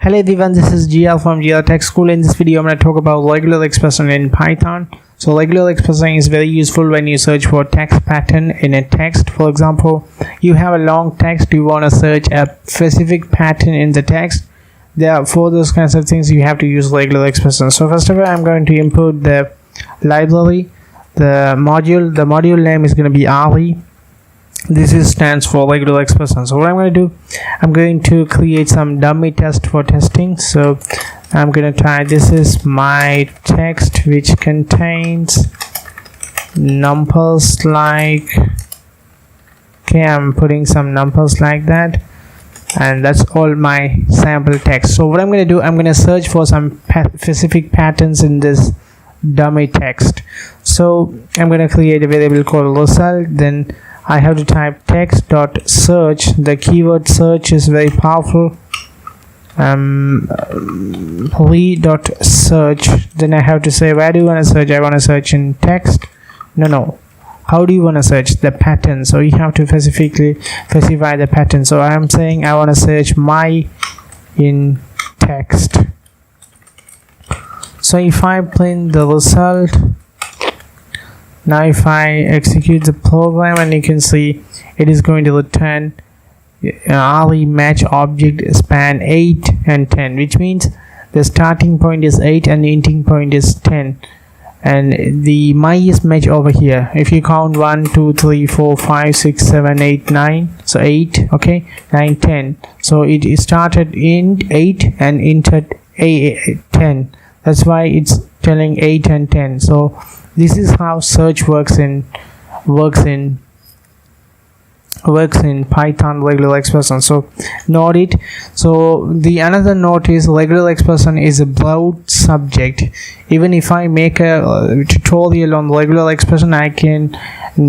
Hello everyone, this is GL from GL Tech School. In this video, I'm going to talk about regular expression in Python. So regular expression is very useful when you search for text pattern in a text. For example, you have a long text, you want to search a specific pattern in the text. For those kinds of things, you have to use regular expression. So first of all, I'm going to import the library, the module name is going to be re. This stands for regular expression. So what I'm going to do, I'm going to create some dummy test for testing. So I'm going to try, this is my text which contains numbers like, okay, I'm putting some numbers like that, and that's all my sample text. So what I'm going to do, I'm going to search for some specific patterns in this dummy text. So I'm going to create a variable called result, then I have to type text.search. The keyword search is very powerful. re.search. Then I have to say, where do you want to search? I want to search in text. No. How do you want to search? The pattern. So you have to specifically specify the pattern. So I am saying I want to search my in text. So if I print the result, now if I execute the program, and you can see it is going to return re match object span 8 and 10, which means the starting point is 8 and the ending point is 10, and the my is match over here. If you count 1 2 3 4 5 6 7 8 9, so 8, okay, 9 10, so it started in 8 and entered 10. That's why it's telling 8 and 10. So this is how search works in Python regular expression. So note it. So the another note is regular expression is a broad subject. Even if I make a tutorial on regular expression, I can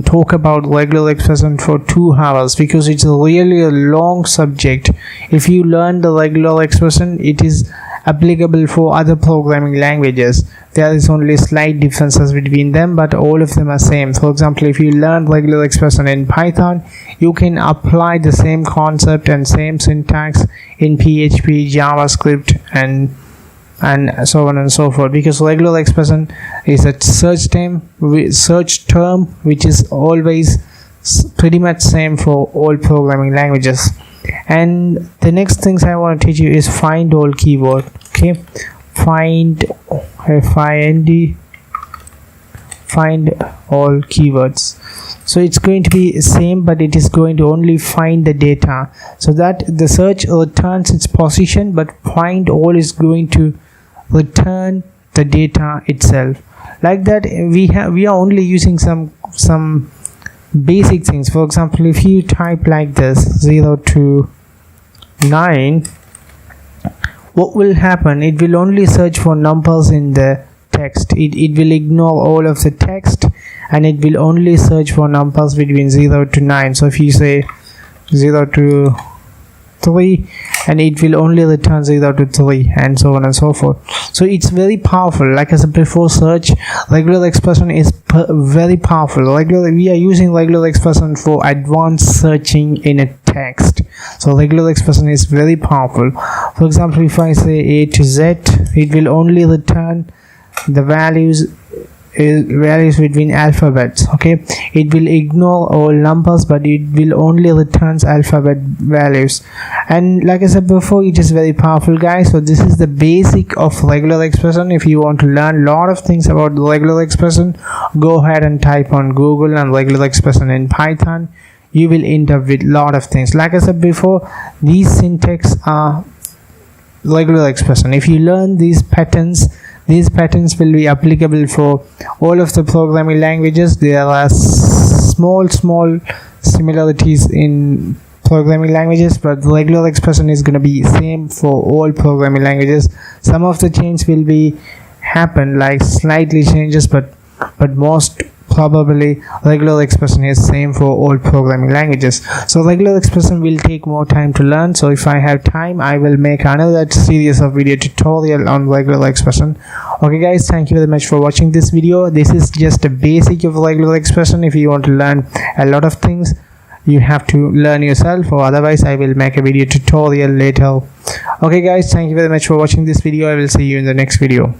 talk about regular expression for 2 hours because it's really a long subject. If you learn the regular expression, it is applicable for other programming languages. There is only slight differences between them, but all of them are same. For example, if you learn regular expression in Python, you can apply the same concept and same syntax in PHP, JavaScript, and so on and so forth, because regular expression is a search term which is always pretty much same for all programming languages. And the next things I want to teach you is find all keyword. Okay, find all keywords. So it's going to be same, but it is going to only find the data, so that the search returns its position, but find all is going to return the data itself. Like that, we are only using some basic things. For example, if you type like this 0 to 9, what will happen? It will only search for numbers in the text. It will ignore all of the text, and it will only search for numbers between 0 to 9. So if you say 0 to 3, and it will only return 0 to 3, and so on and so forth. So it's very powerful. Like I said before, search regular expression is very powerful. We are using regular expression for advanced searching in a text. So regular expression is very powerful. For example, if I say A to Z, it will only return the values between alphabets. Okay, it will ignore all numbers, but it will only returns alphabet values. And like I said before, it is very powerful, guys. So this is the basic of regular expression. If you want to learn a lot of things about regular expression, go ahead and type on Google and regular expression in Python. You will end up with a lot of things. Like I said before, these syntax are regular expression. If you learn these patterns will be applicable for all of the programming languages. There are small similarities in programming languages, but regular expression is going to be same for all programming languages. Some of the changes will be happen, like slightly changes, but most probably regular expression is same for all programming languages. So regular expression will take more time to learn. So if I have time, I will make another series of video tutorial on regular expression. Okay guys, thank you very much for watching this video. This is just a basic of regular expression. If you want to learn a lot of things, you have to learn yourself, or otherwise I will make a video tutorial later. Okay guys, thank you very much for watching this video. I will see you in the next video.